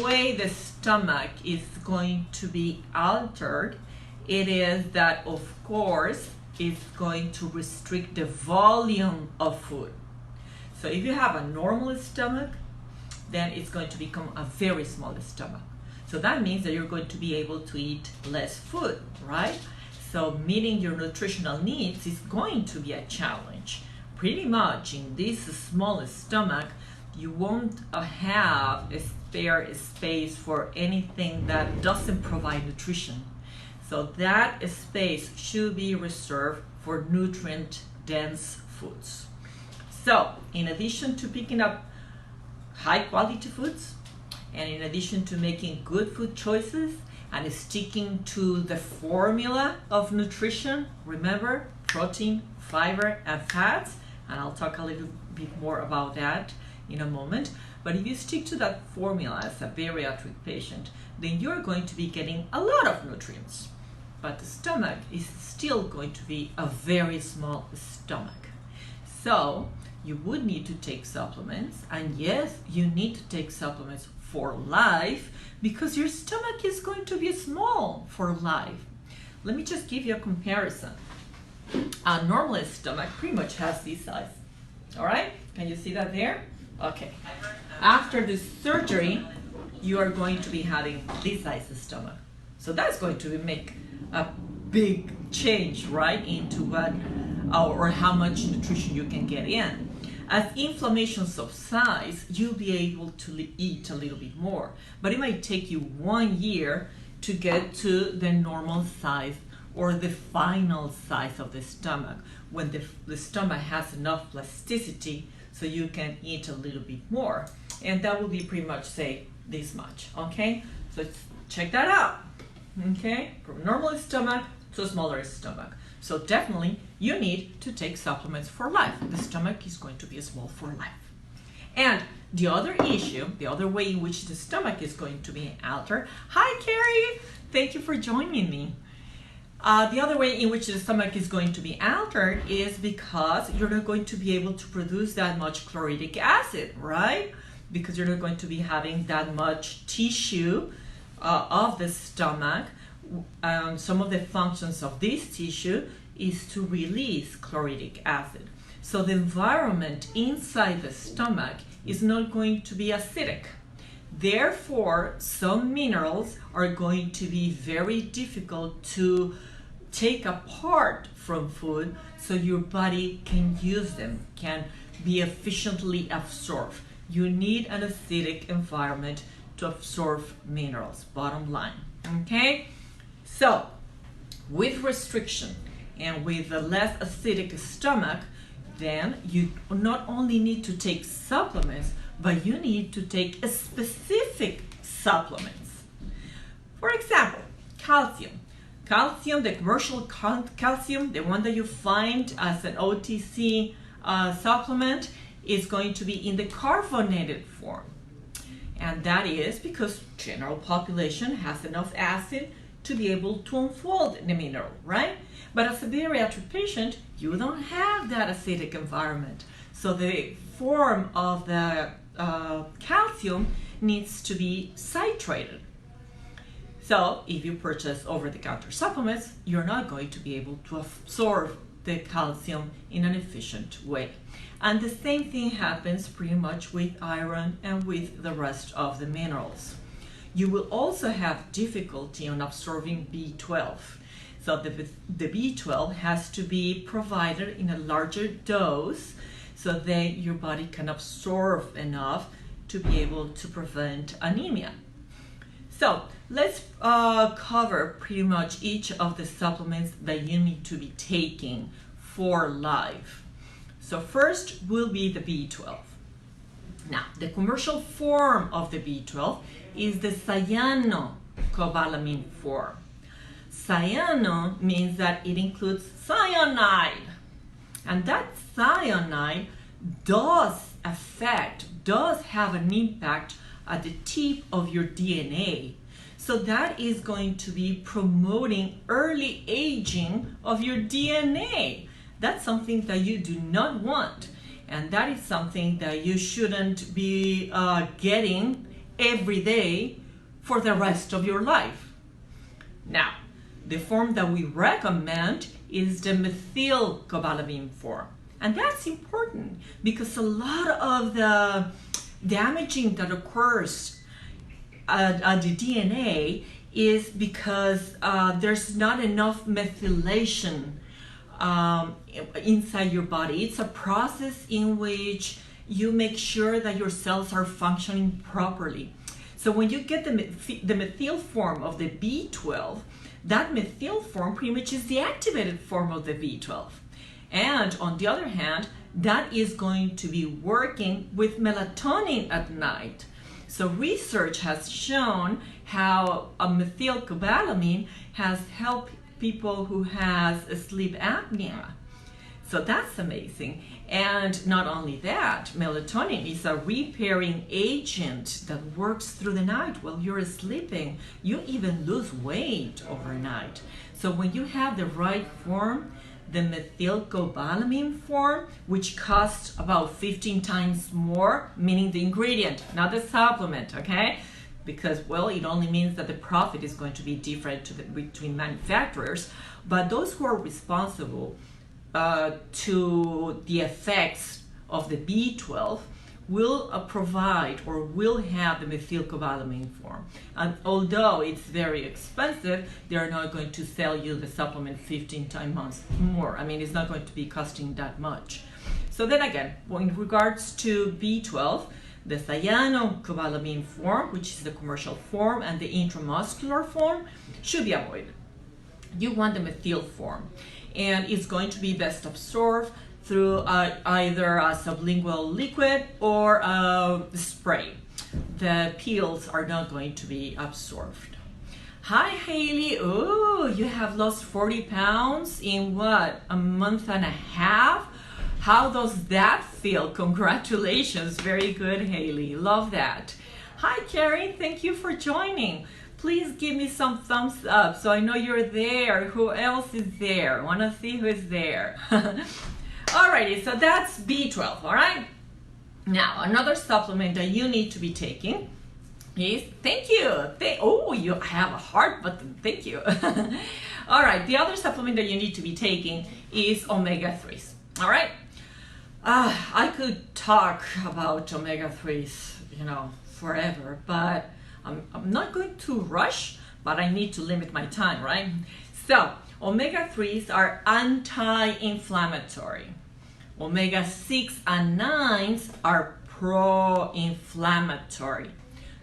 way the stomach is going to be altered, it is that, of course, it's going to restrict the volume of food. So if you have a normal stomach, then it's going to become a very small stomach. So that means that you're going to be able to eat less food, right? So meeting your nutritional needs is going to be a challenge. Pretty much in this small stomach, you won't have a spare space for anything that doesn't provide nutrition. So that space should be reserved for nutrient-dense foods. So in addition to picking up high quality foods, and in addition to making good food choices and sticking to the formula of nutrition, remember, protein, fiber, and fats, and I'll talk a little bit more about that in a moment. But if you stick to that formula as a bariatric patient, then you're going to be getting a lot of nutrients. But the stomach is still going to be a very small stomach. So you would need to take supplements, and yes, you need to take supplements for life because your stomach is going to be small for life. Let me just give you a comparison. A normal stomach pretty much has this size. All right, can you see that there? Okay. After the surgery, you are going to be having this size stomach. So that's going to make a big change, right, into what or how much nutrition you can get in. As inflammation subsides, you'll be able to eat a little bit more, but it might take you 1 year to get to the normal size or the final size of the stomach, when the stomach has enough plasticity so you can eat a little bit more. And that will be pretty much, say, this much, okay? So check that out, okay? From normal stomach to a smaller stomach. So definitely you need to take supplements for life. The stomach is going to be small for life. And the other issue, the other way in which the stomach is going to be altered. Hi, Carrie. Thank you for joining me. The other way in which the stomach is going to be altered is because you're not going to be able to produce that much chloric acid, right? Because you're not going to be having that much tissue of the stomach. Some of the functions of this tissue is to release chloric acid. So the environment inside the stomach is not going to be acidic. Therefore, some minerals are going to be very difficult to take apart from food so your body can use them, can be efficiently absorbed. You need an acidic environment to absorb minerals, bottom line, okay? So, with restriction and with a less acidic stomach, then you not only need to take supplements, but you need to take specific supplements. For example, calcium. Calcium, the commercial calcium, the one that you find as an OTC supplement, is going to be in the carbonated form. And that is because general population has enough acid to be able to unfold the mineral, right? But as a bariatric patient, you don't have that acidic environment. So the form of the calcium needs to be citrated. So if you purchase over-the-counter supplements, you're not going to be able to absorb the calcium in an efficient way. And the same thing happens pretty much with iron and with the rest of the minerals. You will also have difficulty on absorbing B12. So the B12 has to be provided in a larger dose so that your body can absorb enough to be able to prevent anemia. So let's cover pretty much each of the supplements that you need to be taking for life. So first will be the B12. Now, the commercial form of the B12 is the cyanocobalamin form. Cyano means that it includes cyanide. And that cyanide does have an impact at the tip of your DNA. So that is going to be promoting early aging of your DNA. That's something that you do not want. And that is something that you shouldn't be getting every day for the rest of your life. Now, the form that we recommend is the methylcobalamin form. And that's important because a lot of the damaging that occurs at the DNA is because there's not enough methylation inside your body. It's a process in which you make sure that your cells are functioning properly. So when you get the methyl form of the B12, that methyl form pretty much is the activated form of the B12. And on the other hand, that is going to be working with melatonin at night. So research has shown how a methylcobalamin has helped people who has sleep apnea. So that's amazing. And not only that, melatonin is a repairing agent that works through the night while you're sleeping. You even lose weight overnight. So when you have the right form, the methylcobalamin form, which costs about 15 times more, meaning the ingredient, not the supplement, okay? Because, well, it only means that the profit is going to be different between manufacturers, but those who are responsible to the effects of the B12 will provide or will have the methylcobalamin form. And although it's very expensive, they're not going to sell you the supplement 15 times more. I mean, it's not going to be costing that much. So then again, in regards to B12, the cyanocobalamin form, which is the commercial form, and the intramuscular form should be avoided. You want the methyl form, and it's going to be best absorbed through either a sublingual liquid or a spray. The pills are not going to be absorbed. Hi, Haley. Ooh, you have lost 40 pounds in what, a month and a half? How does that feel? Congratulations. Very good, Haley. Love that. Hi, Carrie. Thank you for joining. Please give me some thumbs up so I know you're there. Who else is there? I want to see who is there. Alrighty, so that's B12, all right? Now, another supplement that you need to be taking is, thank you. Oh, you have a heart button. Thank you. All right, the other supplement that you need to be taking is omega-3s, all right? I could talk about omega-3s, forever, but I'm not going to rush, but I need to limit my time, right? So, omega-3s are anti-inflammatory. Omega-6 and 9s are pro-inflammatory.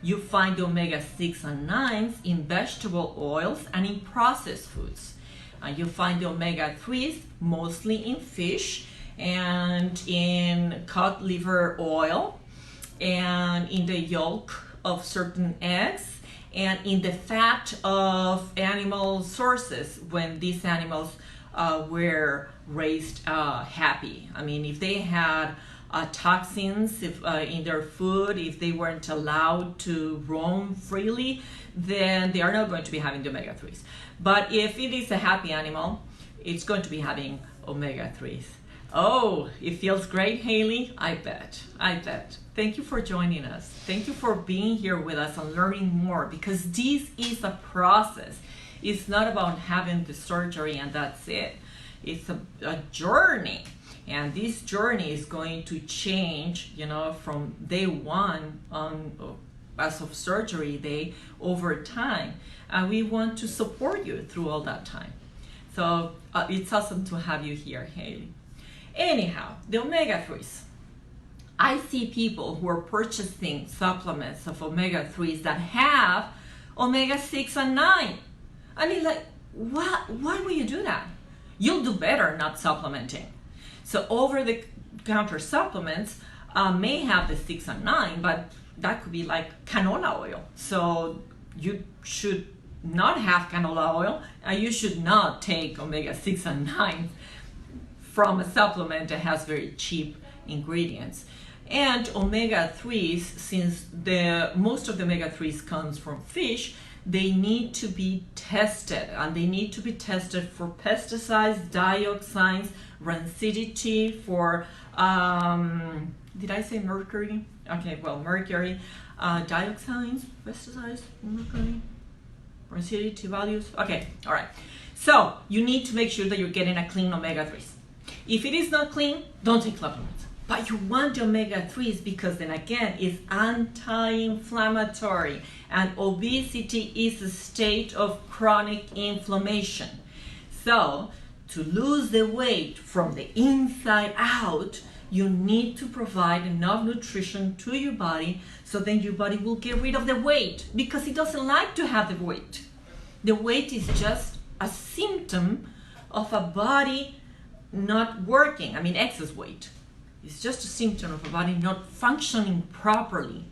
You find the omega-6 and 9s in vegetable oils and in processed foods. And you find the omega-3s mostly in fish and in cod liver oil and in the yolk of certain eggs and in the fat of animal sources when these animals were raised happy. I mean, if they had toxins in their food, if they weren't allowed to roam freely, then they are not going to be having the omega-3s. But if it is a happy animal, it's going to be having omega-3s. Oh, it feels great, Haley? I bet. Thank you for joining us. Thank you for being here with us and learning more, because this is a process. It's not about having the surgery and that's it. It's a journey. And this journey is going to change, from day one as of surgery day over time. And we want to support you through all that time. So it's awesome to have you here, Haley. Anyhow, the omega-3s. I see people who are purchasing supplements of omega-3s that have omega-6 and 9. I mean, like, what? Why would you do that? You'll do better not supplementing. So over-the-counter supplements may have the 6 and 9, but that could be like canola oil. So you should not have canola oil, and you should not take omega-6 and 9 from a supplement that has very cheap ingredients. And omega-3s, since most of the omega-3s comes from fish, they need to be tested, and they need to be tested for pesticides, dioxins, rancidity, for did I say mercury? Okay, well, mercury, dioxins, pesticides, mercury, rancidity values. Okay, all right. So you need to make sure that you're getting a clean omega-3s. If it is not clean, don't take supplements. But you want the omega-3s because then again, it's anti-inflammatory, and obesity is a state of chronic inflammation. So to lose the weight from the inside out, you need to provide enough nutrition to your body so then your body will get rid of the weight, because it doesn't like to have the weight. The weight is just a symptom of a body not working. I mean, excess weight. It's just a symptom of a body not functioning properly.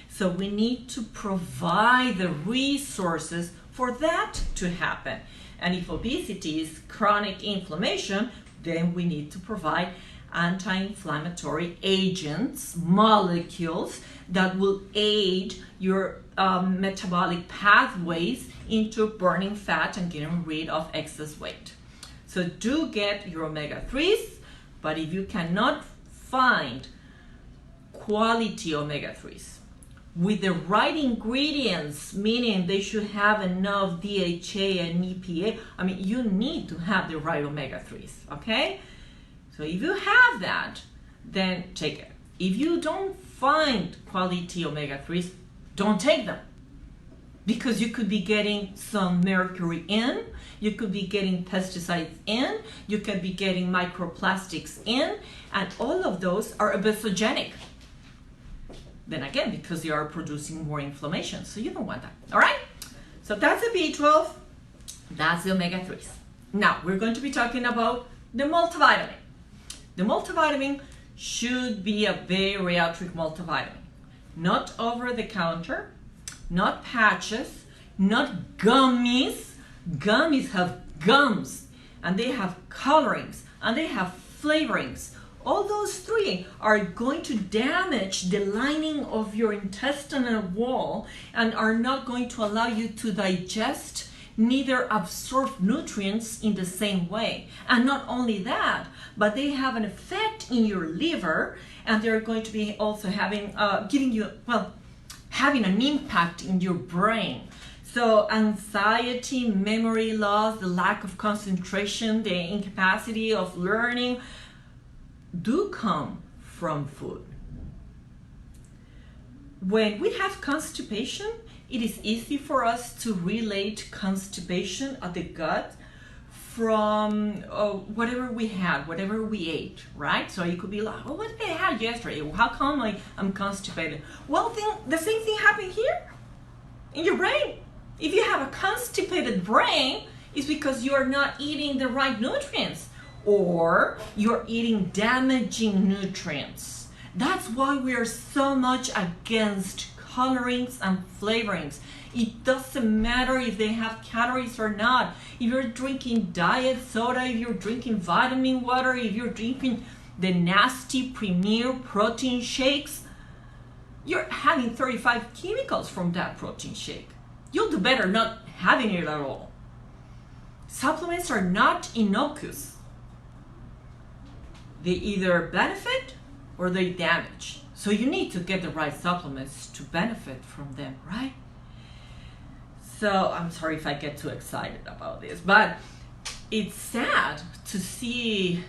So we need to provide the resources for that to happen. And if obesity is chronic inflammation, then we need to provide anti-inflammatory agents, molecules that will aid your metabolic pathways into burning fat and getting rid of excess weight. So do get your omega-3s, but if you cannot find quality omega-3s with the right ingredients, meaning they should have enough DHA and EPA, I mean, you need to have the right omega-3s, okay? So if you have that, then take it. If you don't find quality omega-3s, don't take them. Because you could be getting some mercury in, you could be getting pesticides in, you could be getting microplastics in, and all of those are obesogenic. Then again, because they are producing more inflammation, so you don't want that, all right? So that's the B12, that's the omega-3s. Now, we're going to be talking about the multivitamin. The multivitamin should be a bariatric multivitamin, not over the counter, not patches, not gummies. Gummies have gums, and they have colorings, and they have flavorings. All those three are going to damage the lining of your intestinal wall and are not going to allow you to digest, neither absorb nutrients in the same way. And not only that, but they have an effect in your liver, and they're going to be also having, having an impact in your brain. So anxiety, memory loss, the lack of concentration, the incapacity of learning do come from food. When we have constipation, it is easy for us to relate constipation of the gut from whatever we had, whatever we ate, right? So it could be like, oh, what did I have yesterday? How come I'm constipated? Well, the same thing happened here in your brain. If you have a constipated brain, it's because you're not eating the right nutrients, or you're eating damaging nutrients. That's why we are so much against colorings and flavorings. It doesn't matter if they have calories or not. If you're drinking diet soda, if you're drinking vitamin water, if you're drinking the nasty Premier protein shakes, you're having 35 chemicals from that protein shake. You'll do better not having it at all. Supplements are not innocuous. They either benefit or they damage. So you need to get the right supplements to benefit from them, right? So I'm sorry if I get too excited about this, but it's sad to see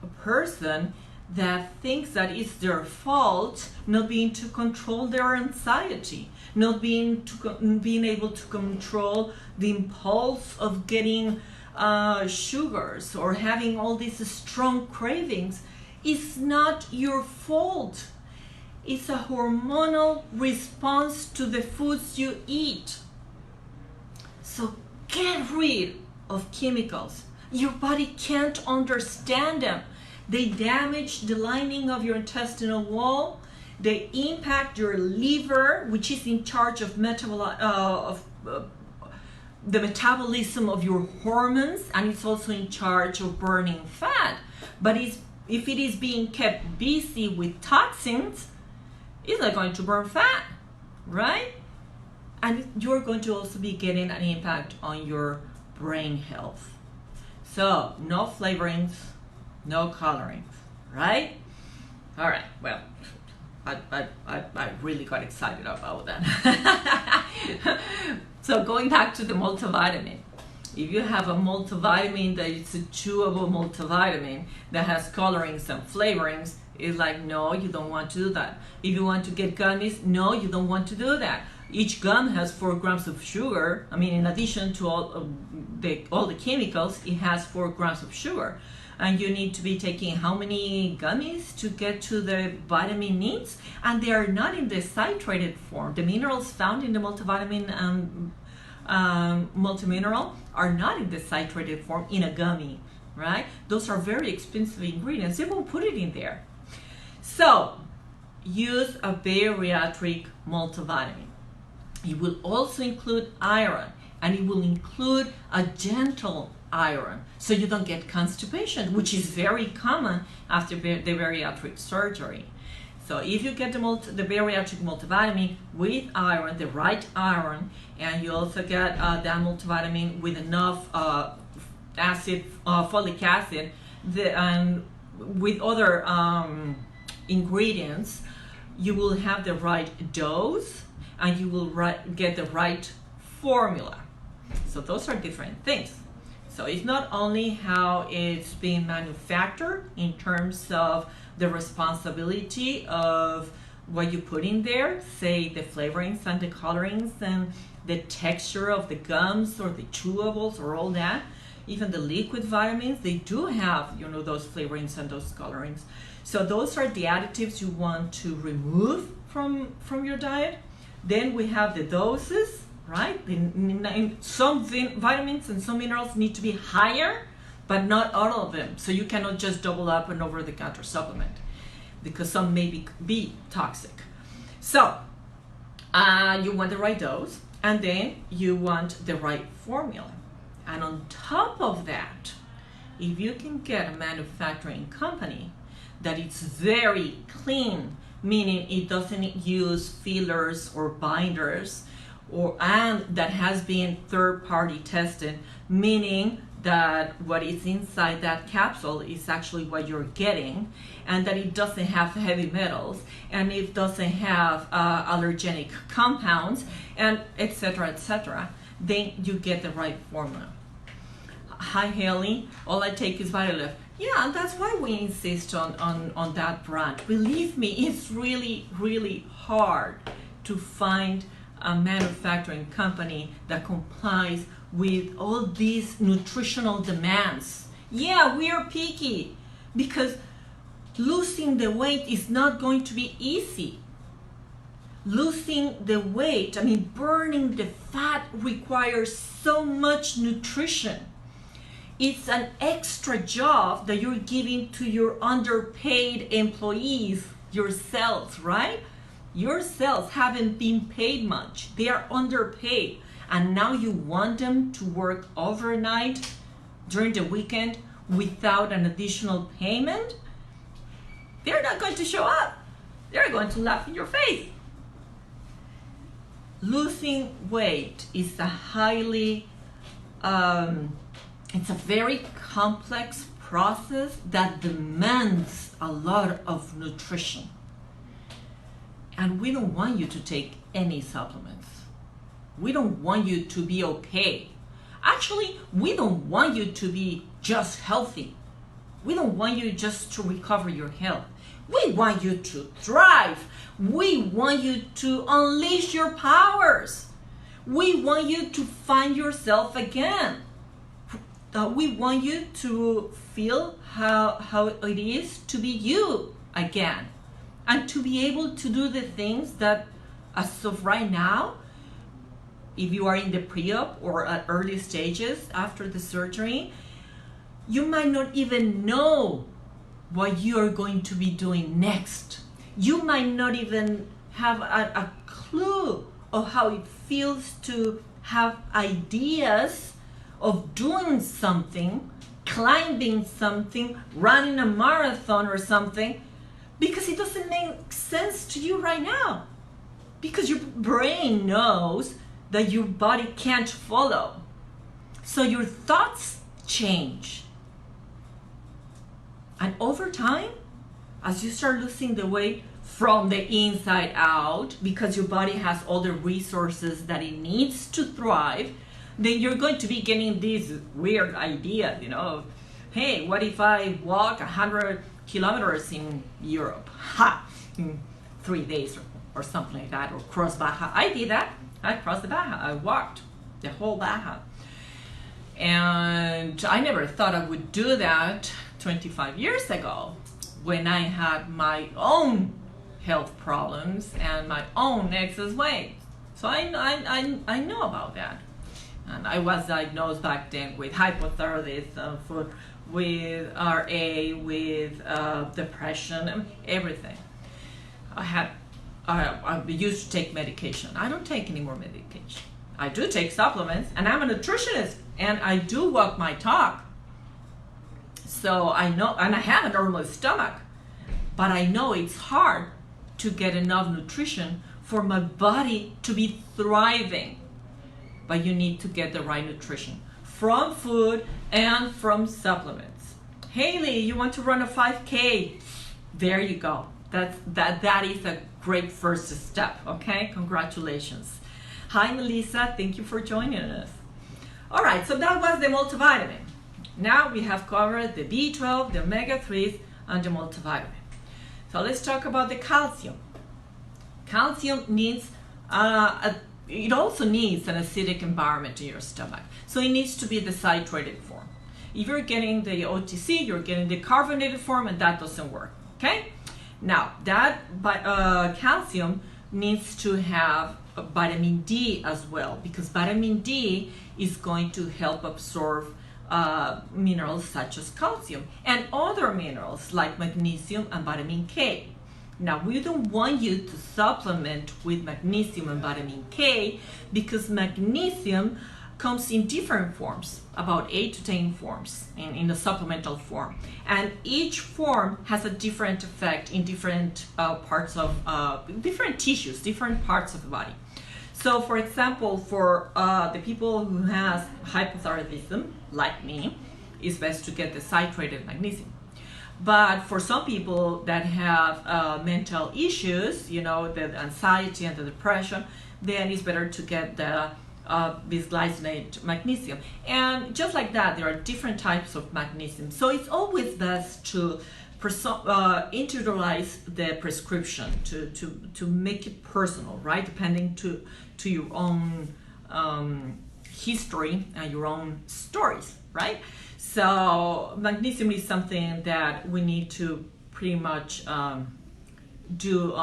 a person that thinks that it's their fault not being to control their anxiety, not being able to control the impulse of getting sugars or having all these strong cravings. It's not your fault. It's a hormonal response to the foods you eat. So get rid of chemicals. Your body can't understand them. They damage the lining of your intestinal wall. They impact your liver, which is in charge of the metabolism of your hormones, and it's also in charge of burning fat. But if it is being kept busy with toxins, it's not going to burn fat, right? and you're going to also be getting an impact on your brain health. So no flavorings, no colorings, right? All right, well, I really got excited about that. So going back to the multivitamin, if you have a multivitamin that is a chewable multivitamin that has colorings and flavorings, it's like, no, you don't want to do that. If you want to get gummies, no, you don't want to do that. Each gum has 4 grams of sugar. I mean, in addition to all the chemicals, it has 4 grams of sugar. And you need to be taking how many gummies to get to the vitamin needs? And they are not in the citrated form. The minerals found in the multivitamin multimineral are not in the citrated form in a gummy, right? Those are very expensive ingredients. They won't put it in there. So use a bariatric multivitamin. It will also include iron, and it will include a gentle iron, so you don't get constipation, which is very common after the bariatric surgery. So if you get the bariatric multivitamin with iron, the right iron, and you also get that multivitamin with enough folic acid, and with other ingredients, you will have the right dose, and you will get the right formula. So those are different things. So it's not only how it's being manufactured in terms of the responsibility of what you put in there, say the flavorings and the colorings and the texture of the gums or the chewables or all that. Even the liquid vitamins, they do have, those flavorings and those colorings. So those are the additives you want to remove from your diet. Then we have the doses, right? Some vitamins and some minerals need to be higher, but not all of them. So you cannot just double up an over-the-counter supplement, because some may be toxic. So you want the right dose, and then you want the right formula. And on top of that, if you can get a manufacturing company that is very clean, meaning it doesn't use fillers or binders, and that has been third-party tested, meaning that what is inside that capsule is actually what you're getting, and that it doesn't have heavy metals, and it doesn't have allergenic compounds, and etc., then you get the right formula. Hi Haley, all I take is Vitalift. Yeah, and that's why we insist on that brand. Believe me, it's really, really hard to find a manufacturing company that complies with all these nutritional demands. Yeah, we are picky because losing the weight is not going to be easy. Losing the weight, burning the fat requires so much nutrition. It's an extra job that you're giving to your underpaid employees, your cells, right? Your cells haven't been paid much. They are underpaid. And now you want them to work overnight during the weekend without an additional payment? They're not going to show up. They're going to laugh in your face. Losing weight is a it's a very complex process that demands a lot of nutrition. And we don't want you to take any supplements. We don't want you to be okay. Actually, we don't want you to be just healthy. We don't want you just to recover your health. We want you to thrive. We want you to unleash your powers. We want you to find yourself again. We want you to feel how it is to be you again, and to be able to do the things that, as of right now, if you are in the pre-op or at early stages after the surgery, you might not even know what you are going to be doing next. You might not even have a clue of how it feels to have ideas of doing something, climbing something, running a marathon or something, because it doesn't make sense to you right now. Because your brain knows that your body can't follow. So your thoughts change. And over time, as you start losing the weight from the inside out, because your body has all the resources that it needs to thrive, then you're going to be getting these weird ideas, of, hey, what if I walk 100 kilometers in Europe? In 3 days or something like that, or cross Baja. I did that. I crossed the Baja. I walked the whole Baja. And I never thought I would do that 25 years ago when I had my own health problems and my own excess weight. So I know about that. And I was diagnosed back then with hypothyroidism, with RA, with depression, everything. I used to take medication. I don't take any more medication. I do take supplements, and I'm a nutritionist, and I do walk my talk. So I know, and I have a normal stomach, but I know it's hard to get enough nutrition for my body to be thriving. But you need to get the right nutrition from food and from supplements. Haley, you want to run a 5K? There you go. That is a great first step, okay? Congratulations. Hi, Melissa. Thank you for joining us. All right, so that was the multivitamin. Now we have covered the B12, the omega-3s, and the multivitamin. So let's talk about the calcium. Calcium needs, it also needs an acidic environment in your stomach. So it needs to be the citrated form. If you're getting the OTC, you're getting the carbonated form, and that doesn't work, okay? Now, that calcium needs to have vitamin D as well, because vitamin D is going to help absorb minerals such as calcium and other minerals like magnesium and vitamin K. Now, we don't want you to supplement with magnesium and vitamin K because magnesium comes in different forms, about 8 to 10 forms in the supplemental form. And each form has a different effect in different parts of, different tissues, different parts of the body. So for example, for the people who has hypothyroidism, like me, it's best to get the citrated magnesium. But for some people that have mental issues, the anxiety and the depression, then it's better to get the bisglycinate magnesium. And just like that, there are different types of magnesium. So it's always best to individualize the prescription to make it personal, right? Depending to your own history and your own stories, right? So magnesium is something that we need to pretty much do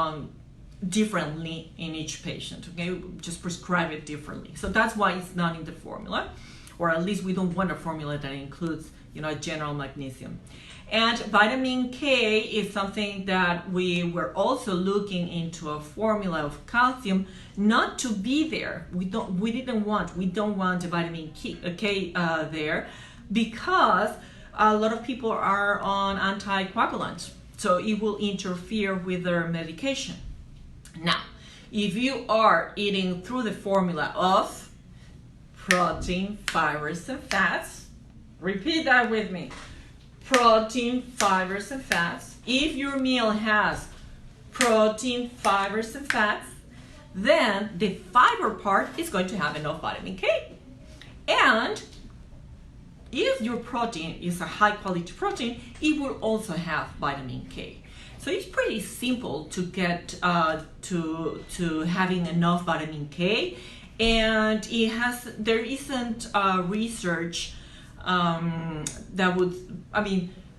differently in each patient, okay? Just prescribe it differently. So that's why it's not in the formula, or at least we don't want a formula that includes, a general magnesium. And vitamin K is something that we were also looking into a formula of calcium not to be there. We don't want the vitamin K there, because a lot of people are on anticoagulants, so it will interfere with their medication. Now, if you are eating through the formula of protein, fibers, and fats, repeat that with me. Protein, fibers, and fats. If your meal has protein, fibers, and fats, then the fiber part is going to have enough vitamin K. And if your protein is a high quality protein, it will also have vitamin K. So it's pretty simple to get to having enough vitamin K, and there isn't research that would,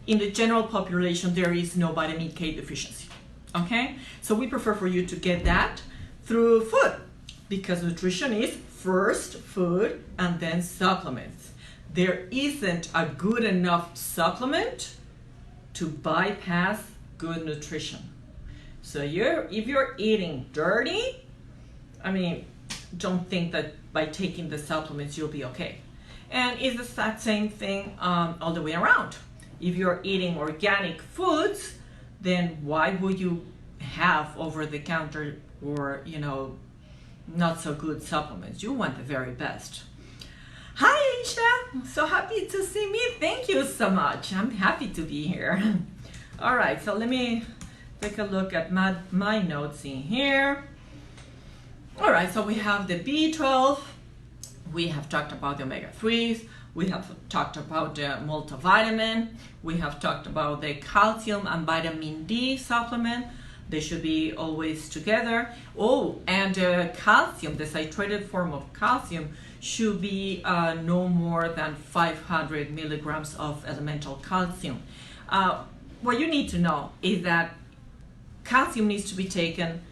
in the general population, there is no vitamin K deficiency, okay? So we prefer for you to get that through food, because nutrition is first food and then supplements. There isn't a good enough supplement to bypass good nutrition. So if you're eating dirty, don't think that by taking the supplements you'll be okay. And it's the exact same thing all the way around. If you're eating organic foods, then why would you have over-the-counter or not so good supplements. You want the very best. Hi Aisha, so happy to see me. Thank you so much. I'm happy to be here. All right, so let me take a look at my notes in here. All right, so we have the B12. We have talked about the omega-3s. We have talked about the multivitamin. We have talked about the calcium and vitamin D supplement. They should be always together. Oh, and calcium, the citrated form of calcium, should be no more than 500 milligrams of elemental calcium. What you need to know is that calcium needs to be taken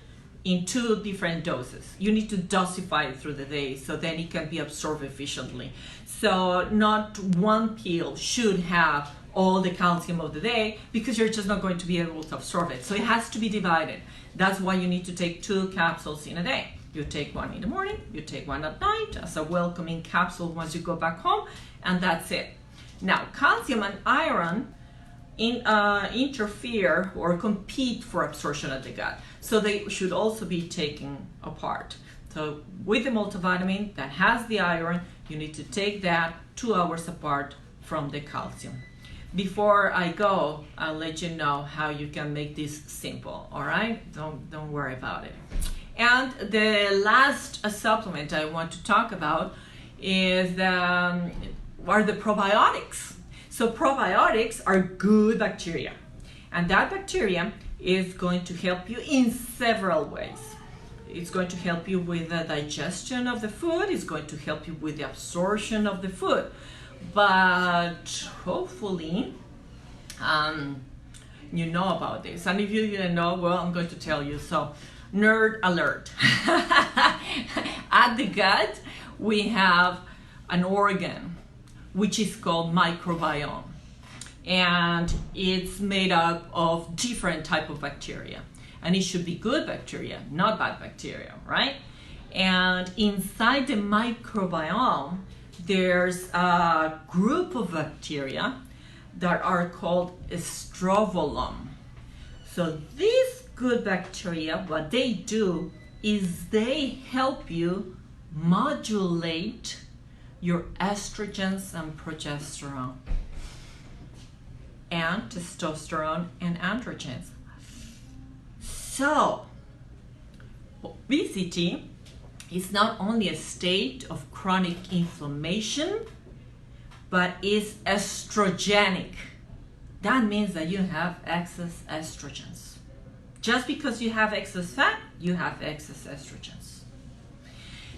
in 2 different doses. You need to dosify it through the day so then it can be absorbed efficiently. So not one pill should have all the calcium of the day because you're just not going to be able to absorb it. So it has to be divided. That's why you need to take 2 capsules in a day. You take one in the morning, you take one at night as a welcoming capsule once you go back home, and that's it. Now, calcium and iron interfere or compete for absorption at the gut. So they should also be taken apart. So with the multivitamin that has the iron, you need to take that 2 hours apart from the calcium. Before I go, I'll let you know how you can make this simple, all right? Don't worry about it. And the last supplement I want to talk about are the probiotics. So probiotics are good bacteria, and that bacteria is going to help you in several ways. It's going to help you with the digestion of the food. It's going to help you with the absorption of the food. But hopefully, you know about this. And if you didn't know, well, I'm going to tell you. So, nerd alert. At the gut, we have an organ which is called microbiome. And it's made up of different type of bacteria. And it should be good bacteria, not bad bacteria, right? And inside the microbiome, there's a group of bacteria that are called estrobolome. So these good bacteria, what they do is they help you modulate your estrogens and progesterone and testosterone and androgens. So, obesity is not only a state of chronic inflammation, but is estrogenic. That means that you have excess estrogens. Just because you have excess fat, you have excess estrogens.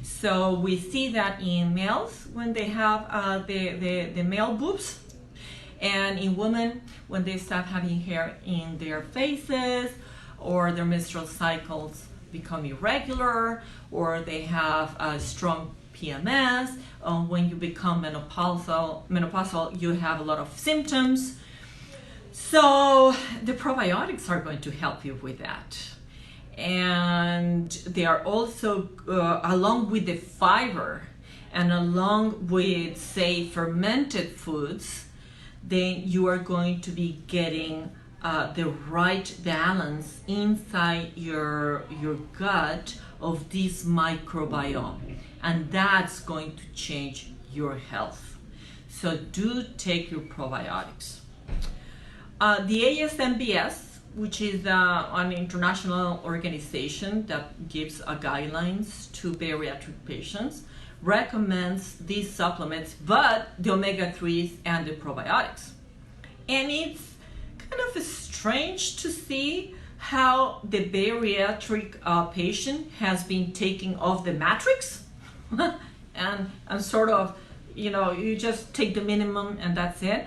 So we see that in males when they have the male boobs, and in women when they start having hair in their faces, or their menstrual cycles become irregular, or they have a strong PMS. When you become menopausal, you have a lot of symptoms. So the probiotics are going to help you with that. And they are also, along with the fiber and along with, say, fermented foods, then you are going to be getting the right balance inside your gut of this microbiome, and that's going to change your health. So do take your probiotics. The ASMBS, which is an international organization that gives guidelines to bariatric patients, recommends these supplements, but the omega-3s and the probiotics. And it's kind of strange to see how the bariatric patient has been taking off the matrix and sort of, you just take the minimum and that's it.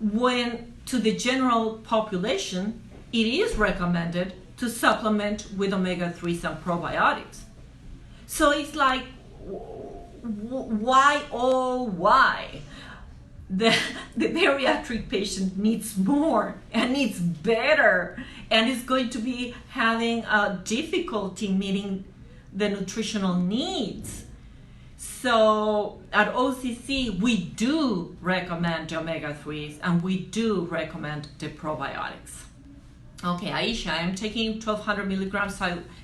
When to the general population, it is recommended to supplement with omega-3s and probiotics. So it's like, why, oh, why? The bariatric patient needs more and needs better, and is going to be having a difficulty meeting the nutritional needs. So at OCC, we do recommend the omega-3s and we do recommend the probiotics. Okay, Aisha, I'm taking 1200 milligrams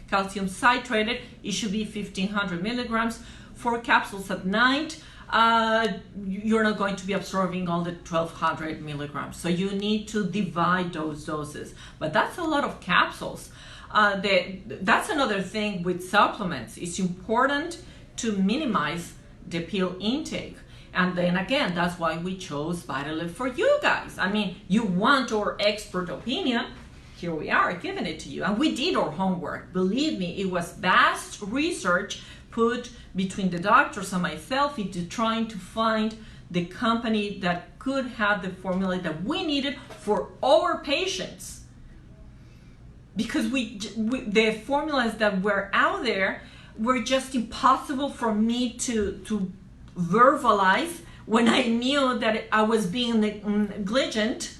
calcium citrated. It should be 1500 milligrams. 4 capsules at night. You're not going to be absorbing all the 1200 milligrams. So you need to divide those doses. But that's a lot of capsules. That's another thing with supplements. It's important to minimize the pill intake. And then again, that's why we chose Vitalift for you guys. I mean, you want our expert opinion. Here we are giving it to you. And we did our homework. Believe me, it was vast research put between the doctors and myself into trying to find the company that could have the formula that we needed for our patients. Because the formulas that were out there were just impossible for me to verbalize when I knew that I was being negligent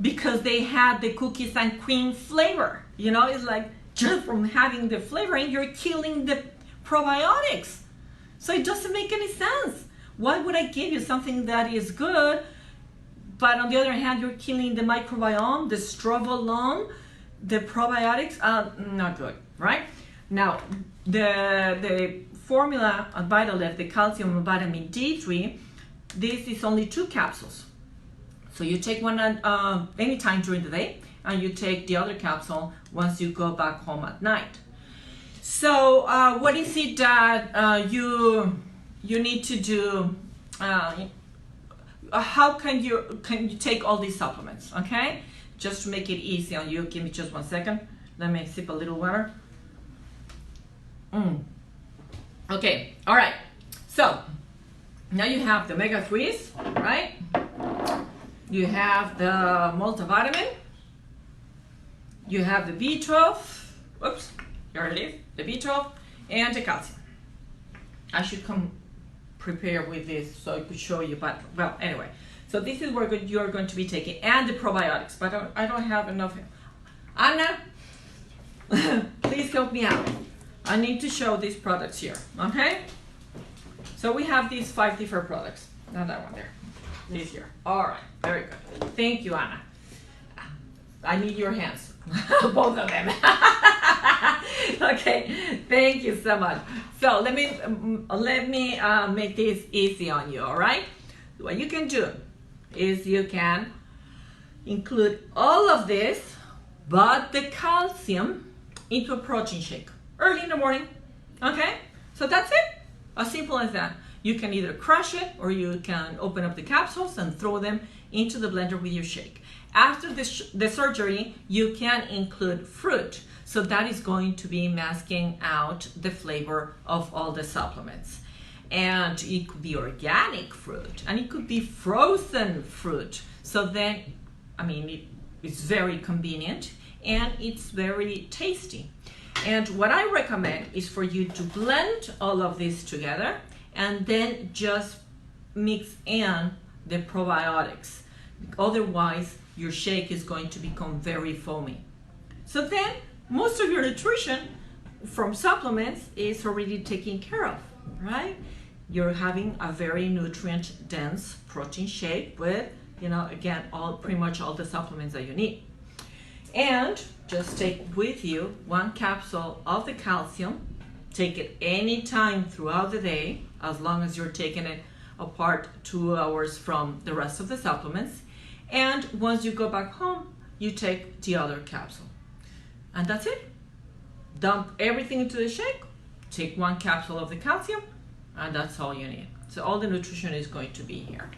because they had the cookies and cream flavor. You know, it's like just from having the flavoring, you're killing the probiotics. So it doesn't make any sense. Why would I give you something that is good, but on the other hand, you're killing the microbiome, the strobolome, the probiotics? Not good, right? Now, the formula of Vitalift, the calcium and vitamin D3, this is only 2 capsules. So you take one anytime during the day, and you take the other capsule once you go back home at night. So what is it that you need to do? How can you take all these supplements? Okay, just to make it easy on you. Give me just 1 second. Let me sip a little water. Okay, all right. So now you have the omega-3s, right? You have the multivitamin. You have the B12. Oops, here it is. The B12 and the calcium. I should come prepared with this so I could show you, but well, anyway. So this is where you're going to be taking, and the probiotics, but I don't have enough. Anna, please help me out. I need to show these products here, okay? So we have these 5 different products. Not that one there. This here. All right, very good. Thank you, Anna. I need your hands, both of them. Okay, thank you so much. So let me make this easy on you. All right. What you can do is you can include all of this, but the calcium, into a protein shake early in the morning. Okay, so that's it. As simple as that. You can either crush it or you can open up the capsules and throw them into the blender with your shake. After the surgery, you can include fruit. So that is going to be masking out the flavor of all the supplements. And it could be organic fruit and it could be frozen fruit. So then, I mean, it's very convenient and it's very tasty. And what I recommend is for you to blend all of this together and then just mix in the probiotics. Otherwise, your shake is going to become very foamy. So then, most of your nutrition from supplements is already taken care of, right? You're having a very nutrient-dense protein shake with, you know, again, pretty much all the supplements that you need. And just take with you 1 capsule of the calcium. Take it anytime throughout the day, as long as you're taking it apart 2 hours from the rest of the supplements. And once you go back home, you take the other capsule. And that's it. Dump everything into the shake, take 1 capsule of the calcium, and that's all you need. So all the nutrition is going to be here.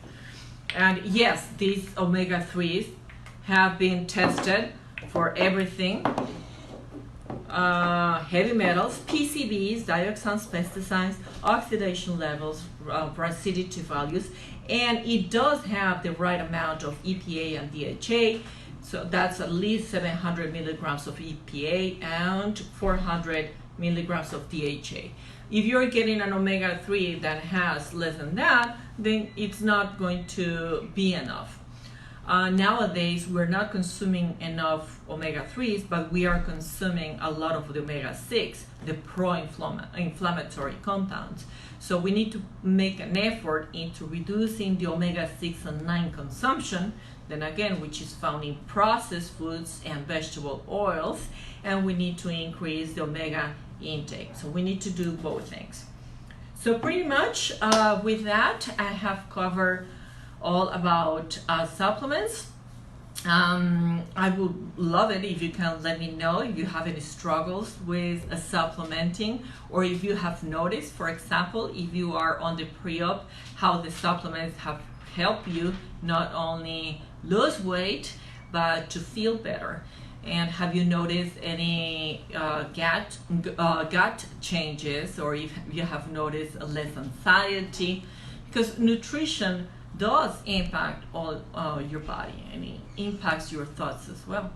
And yes, these omega-3s have been tested for everything. Heavy metals, PCBs, dioxins, pesticides, oxidation levels, acidity values, and it does have the right amount of EPA and DHA. So that's at least 700 milligrams of EPA and 400 milligrams of DHA. If you're getting an omega-3 that has less than that, then it's not going to be enough. Nowadays, we're not consuming enough omega-3s, but we are consuming a lot of the omega-6, the pro-inflammatory compounds. So we need to make an effort into reducing the omega-6 and 9 consumption then again, which is found in processed foods and vegetable oils, and we need to increase the omega intake. So we need to do both things. So pretty much with that, I have covered all about supplements. I would love it if you can let me know if you have any struggles with supplementing, or if you have noticed, for example, if you are on the pre-op, how the supplements have helped you not only lose weight but to feel better. And have you noticed any gut changes, or if you have noticed less anxiety? Because nutrition does impact all your body, and it impacts your thoughts as well.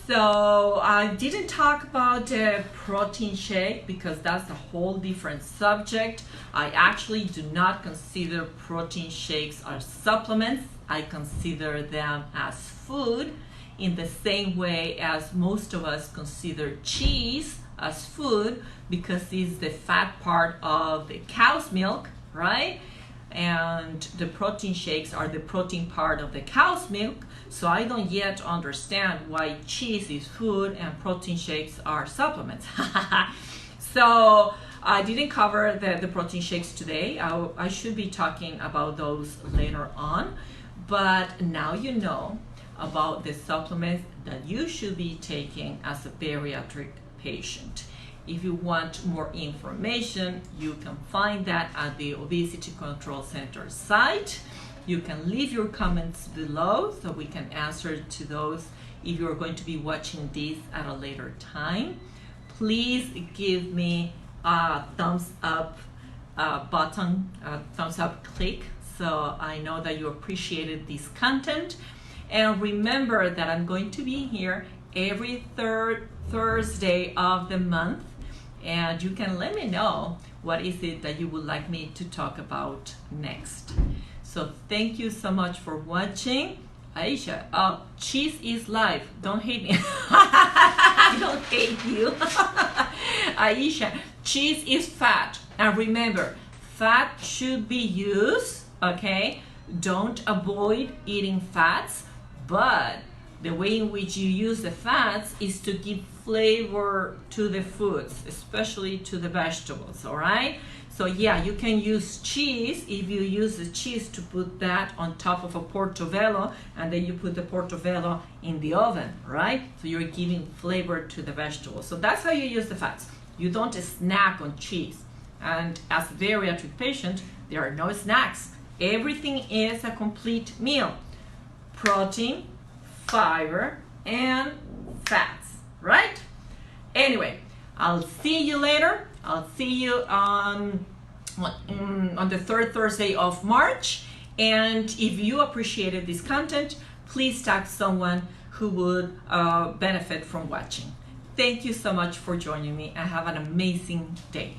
So I didn't talk about the protein shake because that's a whole different subject. I actually do not consider protein shakes as supplements. I consider them as food, in the same way as most of us consider cheese as food, because it's the fat part of the cow's milk, right? And the protein shakes are the protein part of the cow's milk. So I don't yet understand why cheese is food and protein shakes are supplements. So I didn't cover the protein shakes today. I should be talking about those later on. But now you know about the supplements that you should be taking as a bariatric patient. If you want more information, you can find that at the Obesity Control Center site. You can leave your comments below so we can answer to those if you're going to be watching this at a later time. Please give me a thumbs up button, thumbs up click, so I know that you appreciated this content. And remember that I'm going to be here every third Thursday of the month, and you can let me know what is it that you would like me to talk about next. So thank you so much for watching. Aisha, oh, cheese is life. Don't hate me. I don't hate you. Aisha, cheese is fat. And remember, fat should be used, okay? Don't avoid eating fats, but the way in which you use the fats is to give flavor to the foods, especially to the vegetables, all right? So yeah, you can use cheese if you use the cheese to put that on top of a portobello, and then you put the portobello in the oven, right? So you're giving flavor to the vegetables. So that's how you use the fats. You don't snack on cheese. And as a bariatric patient, there are no snacks. Everything is a complete meal. Protein, fiber, and fats, right? Anyway, I'll see you later. I'll see you on the third Thursday of March. And if you appreciated this content, please tag someone who would benefit from watching. Thank you so much for joining me, and have an amazing day.